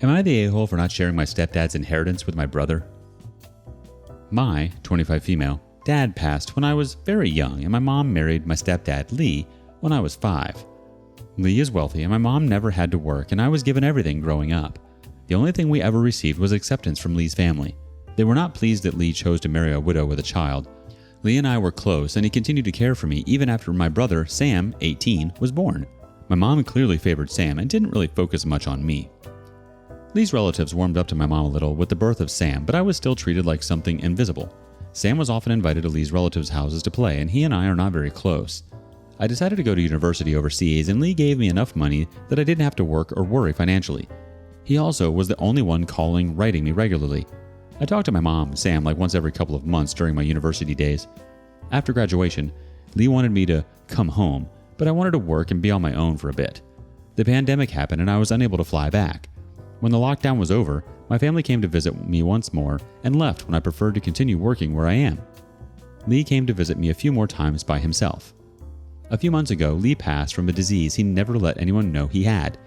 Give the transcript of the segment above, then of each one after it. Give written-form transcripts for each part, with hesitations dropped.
Am I the a-hole for not sharing my stepdad's inheritance with my brother? My, 25 female, dad passed when I was very young and my mom married my stepdad, Lee, when I was 5. Lee is wealthy and my mom never had to work and I was given everything growing up. The only thing we ever received was acceptance from Lee's family. They were not pleased that Lee chose to marry a widow with a child. Lee and I were close and he continued to care for me even after my brother, Sam, 18, was born. My mom clearly favored Sam and didn't really focus much on me. Lee's relatives warmed up to my mom a little with the birth of Sam, but I was still treated like something invisible. Sam was often invited to Lee's relatives' houses to play, and he and I are not very close. I decided to go to university overseas, and Lee gave me enough money that I didn't have to work or worry financially. He also was the only one writing me regularly. I talked to my mom, Sam, like once every couple of months during my university days. After graduation, Lee wanted me to come home, but I wanted to work and be on my own for a bit. The pandemic happened, and I was unable to fly back. When the lockdown was over, my family came to visit me once more and left when I preferred to continue working where I am. Lee came to visit me a few more times by himself. A few months ago, Lee passed from a disease he never let anyone know he had.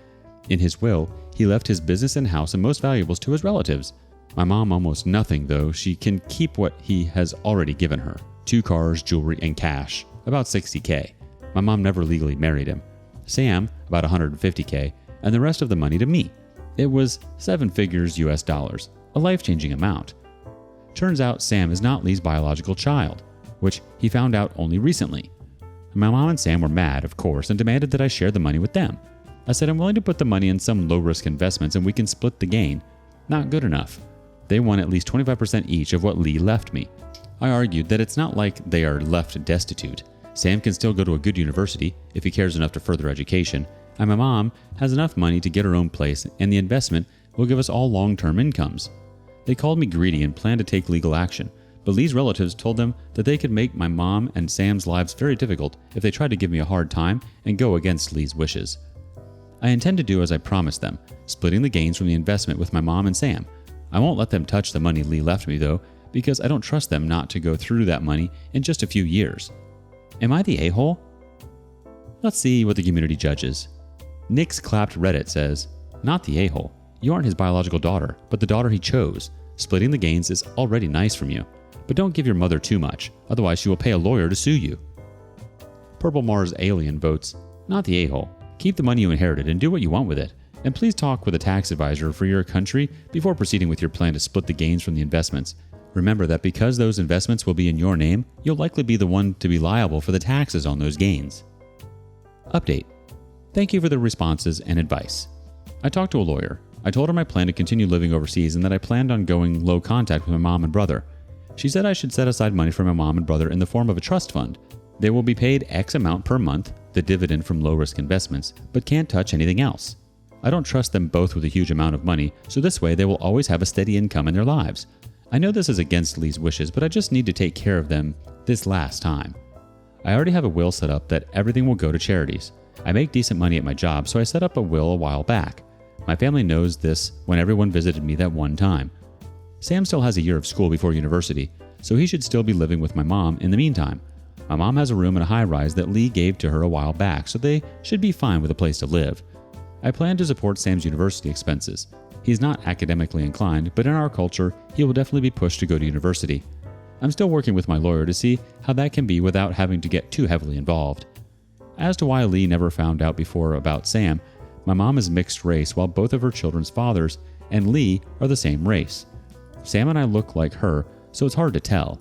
In his will, he left his business and house and most valuables to his relatives. My mom almost nothing, though she can keep what he has already given her. 2 cars, jewelry, and cash, about $60K. My mom never legally married him. Sam, about $150K, and the rest of the money to me. It was 7 figures US dollars, a life-changing amount. Turns out Sam is not Lee's biological child, which he found out only recently. My mom and Sam were mad, of course, and demanded that I share the money with them. I said I'm willing to put the money in some low-risk investments and we can split the gain. Not good enough. They want at least 25% each of what Lee left me. I argued that it's not like they are left destitute. Sam can still go to a good university if he cares enough to further education, and my mom has enough money to get her own place, and the investment will give us all long-term incomes. They called me greedy and planned to take legal action, but Lee's relatives told them that they could make my mom and Sam's lives very difficult if they tried to give me a hard time and go against Lee's wishes. I intend to do as I promised them, splitting the gains from the investment with my mom and Sam. I won't let them touch the money Lee left me, though, because I don't trust them not to go through that money in just a few years. Am I the a-hole? Let's see what the community judges. Nick's Clapped Reddit says, "Not the a-hole. You aren't his biological daughter, but the daughter he chose. Splitting the gains is already nice from you. But don't give your mother too much, otherwise she will pay a lawyer to sue you." Purple Mars Alien votes, "Not the a-hole. Keep the money you inherited and do what you want with it. And please talk with a tax advisor for your country before proceeding with your plan to split the gains from the investments. Remember that because those investments will be in your name, you'll likely be the one to be liable for the taxes on those gains." Update. Thank you for the responses and advice. I talked to a lawyer. I told her my plan to continue living overseas and that I planned on going low contact with my mom and brother. She said I should set aside money for my mom and brother in the form of a trust fund. They will be paid X amount per month, the dividend from low-risk investments, but can't touch anything else. I don't trust them both with a huge amount of money, so this way they will always have a steady income in their lives. I know this is against Lee's wishes, but I just need to take care of them this last time. I already have a will set up that everything will go to charities. I make decent money at my job, so I set up a will a while back. My family knows this when everyone visited me that one time. Sam still has a year of school before university, so he should still be living with my mom in the meantime. My mom has a room in a high-rise that Lee gave to her a while back, so they should be fine with a place to live. I plan to support Sam's university expenses. He's not academically inclined, but in our culture, he will definitely be pushed to go to university. I'm still working with my lawyer to see how that can be without having to get too heavily involved. As to why Lee never found out before about Sam, my mom is mixed race while both of her children's fathers and Lee are the same race. Sam and I look like her, so it's hard to tell.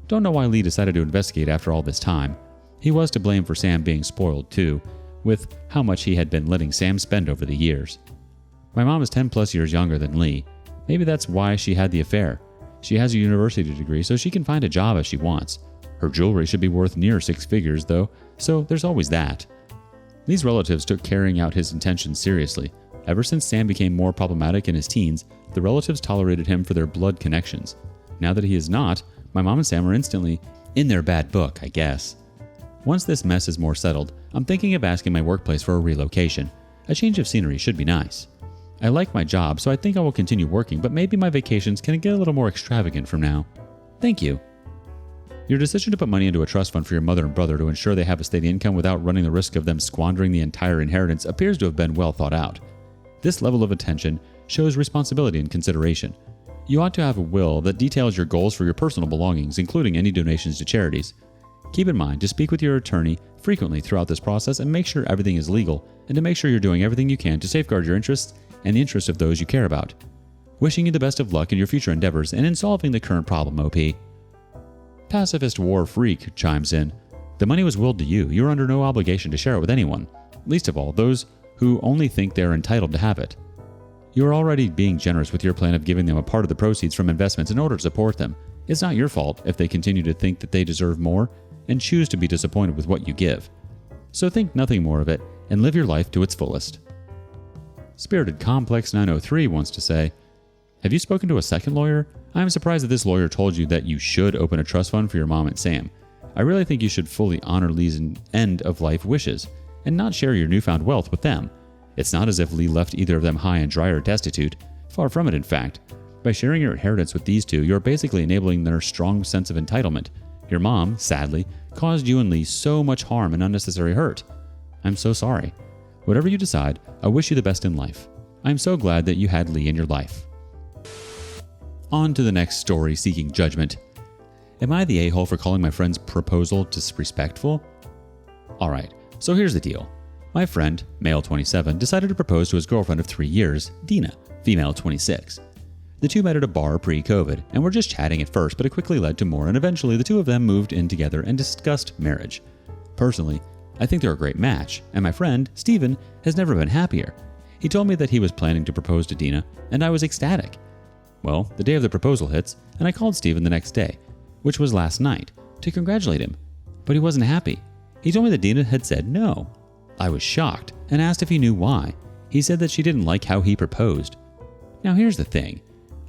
Don't know why Lee decided to investigate after all this time. He was to blame for Sam being spoiled too, with how much he had been letting Sam spend over the years. My mom is 10 plus years younger than Lee. Maybe that's why she had the affair. She has a university degree, so she can find a job if she wants. Her jewelry should be worth near 6 figures, though, so there's always that. Lee's relatives took carrying out his intentions seriously. Ever since Sam became more problematic in his teens, the relatives tolerated him for their blood connections. Now that he is not, my mom and Sam are instantly in their bad book, I guess. Once this mess is more settled, I'm thinking of asking my workplace for a relocation. A change of scenery should be nice. I like my job, so I think I will continue working, but maybe my vacations can get a little more extravagant from now. Thank you. Your decision to put money into a trust fund for your mother and brother to ensure they have a steady income without running the risk of them squandering the entire inheritance appears to have been well thought out. This level of attention shows responsibility and consideration. You ought to have a will that details your goals for your personal belongings, including any donations to charities. Keep in mind to speak with your attorney frequently throughout this process and make sure everything is legal, and to make sure you're doing everything you can to safeguard your interests and the interests of those you care about. Wishing you the best of luck in your future endeavors and in solving the current problem, OP. Pacifist War Freak chimes in. The money was willed to you. You are under no obligation to share it with anyone, least of all those who only think they are entitled to have it. You are already being generous with your plan of giving them a part of the proceeds from investments in order to support them. It's not your fault if they continue to think that they deserve more and choose to be disappointed with what you give. So think nothing more of it and live your life to its fullest. Spirited Complex 903 wants to say, have you spoken to a second lawyer? I am surprised that this lawyer told you that you should open a trust fund for your mom and Sam. I really think you should fully honor Lee's end-of-life wishes and not share your newfound wealth with them. It's not as if Lee left either of them high and dry or destitute. Far from it, in fact. By sharing your inheritance with these two, you're basically enabling their strong sense of entitlement. Your mom, sadly, caused you and Lee so much harm and unnecessary hurt. I'm so sorry. Whatever you decide, I wish you the best in life. I'm so glad that you had Lee in your life. On to the next story seeking judgment. Am I the a-hole for calling my friend's proposal disrespectful? Alright, so here's the deal. My friend, male 27, decided to propose to his girlfriend of 3 years, Dina, female 26. The two met at a bar pre-COVID and were just chatting at first, but it quickly led to more, and eventually the two of them moved in together and discussed marriage. Personally, I think they're a great match, and my friend, Steven, has never been happier. He told me that he was planning to propose to Dina, and I was ecstatic. Well, the day of the proposal hits, and I called Steven the next day, which was last night, to congratulate him. But he wasn't happy. He told me that Dina had said no. I was shocked and asked if he knew why. He said that she didn't like how he proposed. Now here's the thing.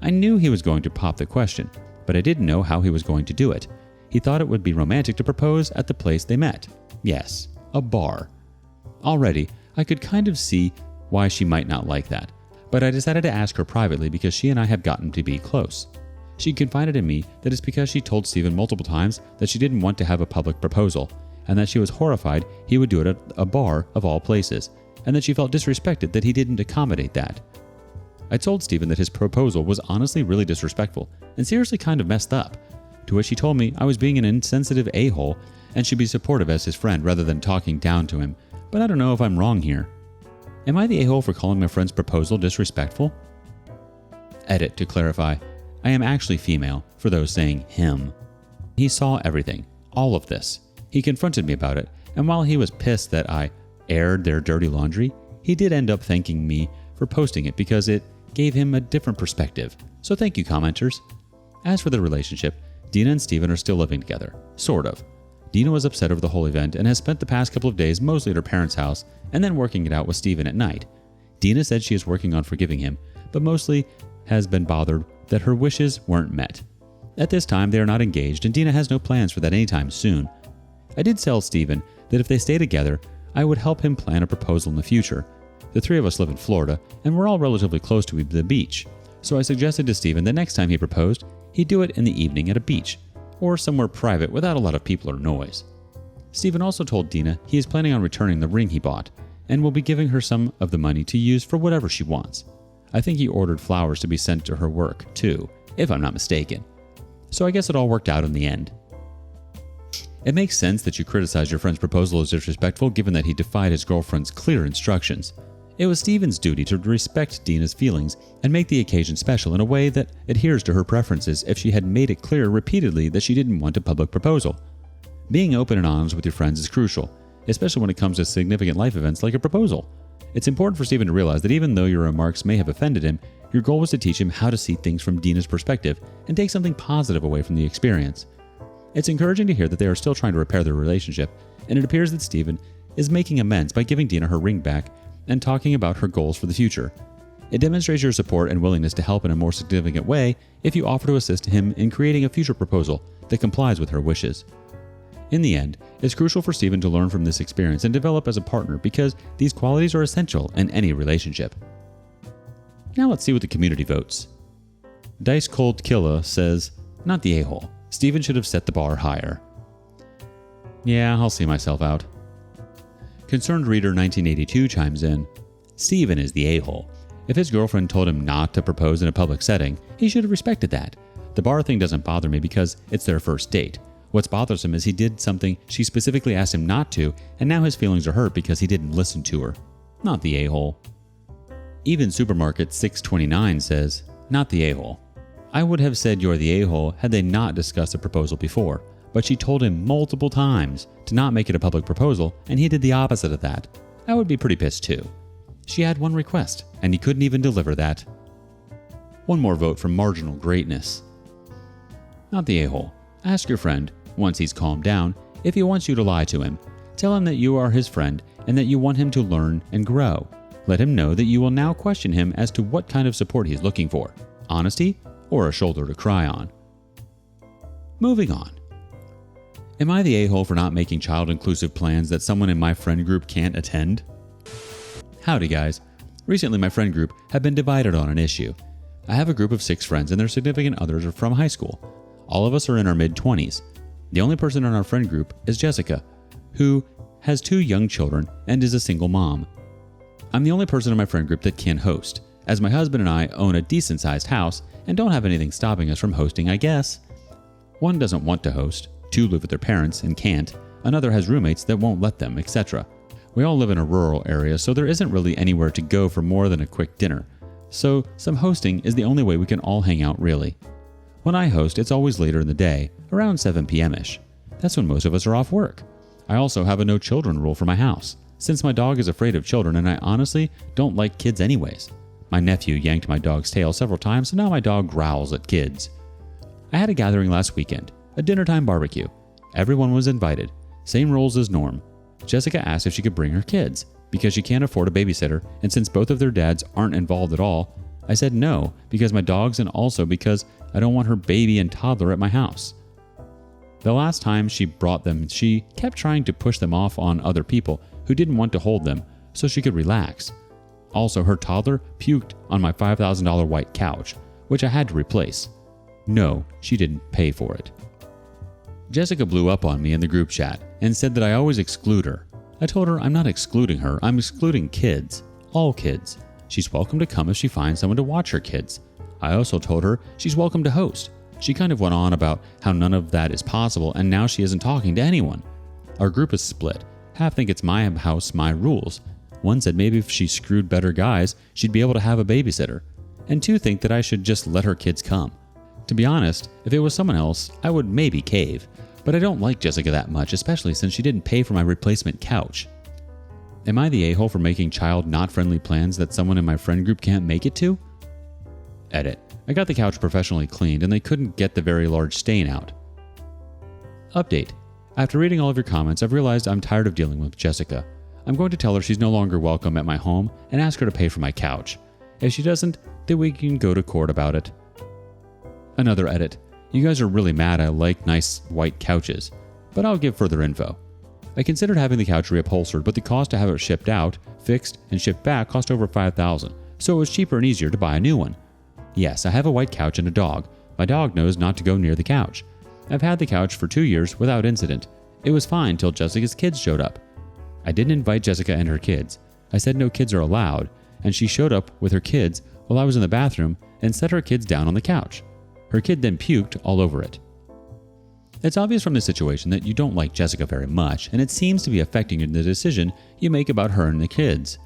I knew he was going to pop the question, but I didn't know how he was going to do it. He thought it would be romantic to propose at the place they met. Yes, a bar. Already, I could kind of see why she might not like that, but I decided to ask her privately because she and I have gotten to be close. She confided in me that it's because she told Steven multiple times that she didn't want to have a public proposal, and that she was horrified he would do it at a bar of all places, and that she felt disrespected that he didn't accommodate that. I told Steven that his proposal was honestly really disrespectful and seriously kind of messed up, to which he told me I was being an insensitive a-hole and should be supportive as his friend rather than talking down to him, but I don't know if I'm wrong here. Am I the a-hole for calling my friend's proposal disrespectful? Edit to clarify, I am actually female, for those saying him. He saw everything, all of this. He confronted me about it, and while he was pissed that I aired their dirty laundry, he did end up thanking me for posting it because it gave him a different perspective. So thank you, commenters. As for the relationship, Dina and Steven are still living together. Sort of. Dina was upset over the whole event and has spent the past couple of days mostly at her parents' house and then working it out with Steven at night. Dina said she is working on forgiving him, but mostly has been bothered that her wishes weren't met. At this time, they are not engaged, and Dina has no plans for that anytime soon. I did tell Steven that if they stay together, I would help him plan a proposal in the future. The three of us live in Florida, and we're all relatively close to the beach, so I suggested to Steven that next time he proposed, he'd do it in the evening at a beach, or somewhere private without a lot of people or noise. Steven also told Dina he is planning on returning the ring he bought, and will be giving her some of the money to use for whatever she wants. I think he ordered flowers to be sent to her work, too, if I'm not mistaken. So I guess it all worked out in the end. It makes sense that you criticize your friend's proposal as disrespectful given that he defied his girlfriend's clear instructions. It was Steven's duty to respect Dina's feelings and make the occasion special in a way that adheres to her preferences if she had made it clear repeatedly that she didn't want a public proposal. Being open and honest with your friends is crucial, especially when it comes to significant life events like a proposal. It's important for Steven to realize that even though your remarks may have offended him, your goal was to teach him how to see things from Dina's perspective and take something positive away from the experience. It's encouraging to hear that they are still trying to repair their relationship, and it appears that Steven is making amends by giving Dina her ring back and talking about her goals for the future. It demonstrates your support and willingness to help in a more significant way if you offer to assist him in creating a future proposal that complies with her wishes. In the end, it's crucial for Steven to learn from this experience and develop as a partner because these qualities are essential in any relationship. Now let's see what the community votes. Dice Cold Killa says, not the a-hole. Steven should have set the bar higher. Yeah, I'll see myself out. Concerned Reader 1982 chimes in, Steven is the a-hole. If his girlfriend told him not to propose in a public setting, he should have respected that. The bar thing doesn't bother me because it's their first date. What's bothersome is he did something she specifically asked him not to, and now his feelings are hurt because he didn't listen to her. Not the a-hole. Even Supermarket 629 says, not the a-hole. I would have said you're the a-hole had they not discussed the proposal before, but she told him multiple times to not make it a public proposal, and he did the opposite of that. I would be pretty pissed too. She had one request, and he couldn't even deliver that. One more vote for marginal greatness. Not the a-hole. Ask your friend, once he's calmed down, if he wants you to lie to him. Tell him that you are his friend and that you want him to learn and grow. Let him know that you will now question him as to what kind of support he's looking for. Honesty or a shoulder to cry on. Moving on. Am I the a-hole for not making child-inclusive plans that someone in my friend group can't attend? Howdy guys. Recently my friend group have been divided on an issue. I have a group of 6 friends and their significant others are from high school. All of us are in our mid-20s. The only person in our friend group is Jessica, who has 2 young children and is a single mom. I'm the only person in my friend group that can host, as my husband and I own a decent-sized house and don't have anything stopping us from hosting, I guess. One doesn't want to host, 2 live with their parents and can't, another has roommates that won't let them, etc. We all live in a rural area, so there isn't really anywhere to go for more than a quick dinner. So some hosting is the only way we can all hang out really. When I host, it's always later in the day, around 7 p.m.-ish. That's when most of us are off work. I also have a no children rule for my house, since my dog is afraid of children and I honestly don't like kids anyways. My nephew yanked my dog's tail several times, so now my dog growls at kids. I had a gathering last weekend, a dinner-time barbecue. Everyone was invited. Same rules as norm. Jessica asked if she could bring her kids, because she can't afford a babysitter, and since both of their dads aren't involved at all, I said no, because my dogs and also because I don't want her baby and toddler at my house. The last time she brought them, she kept trying to push them off on other people who didn't want to hold them so she could relax. Also, her toddler puked on my $5,000 white couch, which I had to replace. No, she didn't pay for it. Jessica blew up on me in the group chat and said that I always exclude her. I told her I'm not excluding her, I'm excluding kids. All kids. She's welcome to come if she finds someone to watch her kids. I also told her she's welcome to host. She kind of went on about how none of that is possible and now she isn't talking to anyone. Our group is split. Half think it's my house, my rules. One said maybe if she screwed better guys, she'd be able to have a babysitter. And 2 think that I should just let her kids come. To be honest, if it was someone else, I would maybe cave. But I don't like Jessica that much, especially since she didn't pay for my replacement couch. Am I the a-hole for making child-not-friendly plans that someone in my friend group can't make it to? Edit. I got the couch professionally cleaned and they couldn't get the very large stain out. Update. After reading all of your comments, I've realized I'm tired of dealing with Jessica. I'm going to tell her she's no longer welcome at my home and ask her to pay for my couch. If she doesn't, then we can go to court about it. Another edit. You guys are really mad I like nice white couches, but I'll give further info. I considered having the couch reupholstered, but the cost to have it shipped out, fixed, and shipped back cost over $5,000, so it was cheaper and easier to buy a new one. Yes, I have a white couch and a dog. My dog knows not to go near the couch. I've had the couch for 2 years without incident. It was fine till Jessica's kids showed up. I didn't invite Jessica and her kids. I said no kids are allowed, and she showed up with her kids while I was in the bathroom and set her kids down on the couch. Her kid then puked all over it. It's obvious from this situation that you don't like Jessica very much, and it seems to be affecting the decision you make about her and the kids.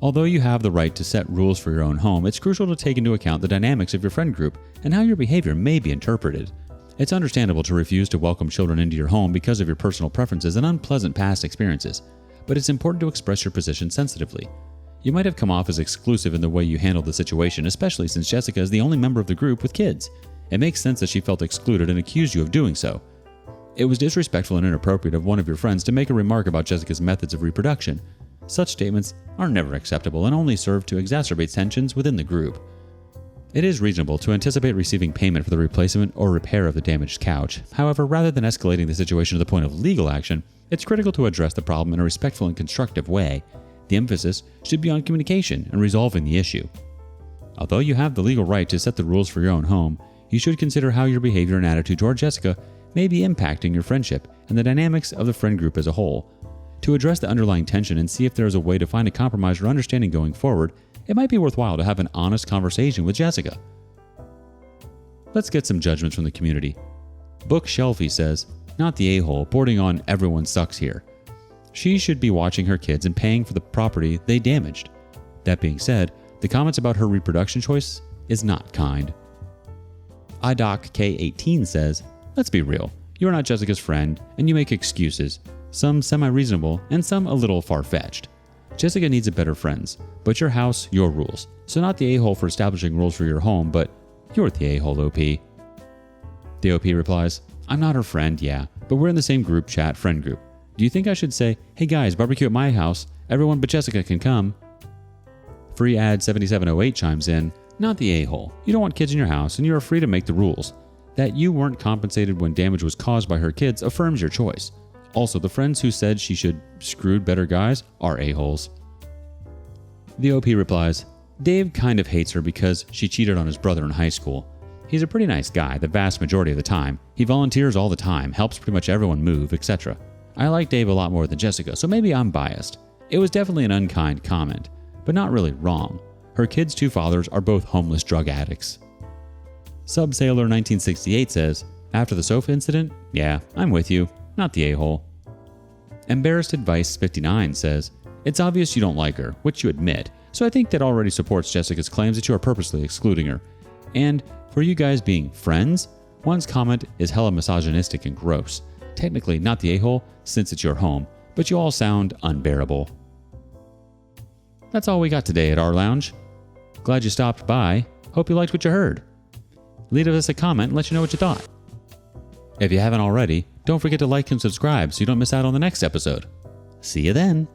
Although you have the right to set rules for your own home, it's crucial to take into account the dynamics of your friend group and how your behavior may be interpreted. It's understandable to refuse to welcome children into your home because of your personal preferences and unpleasant past experiences, but it's important to express your position sensitively. You might have come off as exclusive in the way you handled the situation, especially since Jessica is the only member of the group with kids. It makes sense that she felt excluded and accused you of doing so. It was disrespectful and inappropriate of one of your friends to make a remark about Jessica's methods of reproduction. Such statements are never acceptable and only serve to exacerbate tensions within the group. It is reasonable to anticipate receiving payment for the replacement or repair of the damaged couch. However, rather than escalating the situation to the point of legal action, it's critical to address the problem in a respectful and constructive way. The emphasis should be on communication and resolving the issue. Although you have the legal right to set the rules for your own home, you should consider how your behavior and attitude toward Jessica may be impacting your friendship and the dynamics of the friend group as a whole. To address the underlying tension and see if there is a way to find a compromise or understanding going forward, it might be worthwhile to have an honest conversation with Jessica. Let's get some judgments from the community. Bookshelfie says, not the a-hole, boarding on everyone sucks here. She should be watching her kids and paying for the property they damaged. That being said, the comments about her reproduction choice is not kind. iDocK18 says, let's be real, you are not Jessica's friend and you make excuses, some semi-reasonable and some a little far-fetched. Jessica needs a better friends, but your house, your rules. So not the a-hole for establishing rules for your home, but you're the a-hole, OP. The OP replies, I'm not her friend, yeah, but we're in the same group chat friend group. Do you think I should say, hey guys, barbecue at my house, everyone but Jessica can come? Free ad 7708 chimes in, not the a-hole. You don't want kids in your house and you are free to make the rules. That you weren't compensated when damage was caused by her kids affirms your choice. Also, the friends who said she should screwed better guys are a-holes. The OP replies, Dave kind of hates her because she cheated on his brother in high school. He's a pretty nice guy the vast majority of the time. He volunteers all the time, helps pretty much everyone move, etc. I like Dave a lot more than Jessica, so maybe I'm biased. It was definitely an unkind comment, but not really wrong. Her kids' two fathers are both homeless drug addicts. Subsailor 1968 says, after the sofa incident, yeah, I'm with you, not the a-hole. Embarrassed Advice 59 says, it's obvious you don't like her, which you admit, so I think that already supports Jessica's claims that you are purposely excluding her. And for you guys being friends, one's comment is hella misogynistic and gross. Technically not the a-hole since it's your home, but you all sound unbearable. That's all we got today at rLounge. Glad you stopped by. Hope you liked what you heard. Leave us a comment and let you know what you thought. If you haven't already, don't forget to like and subscribe so you don't miss out on the next episode. See you then.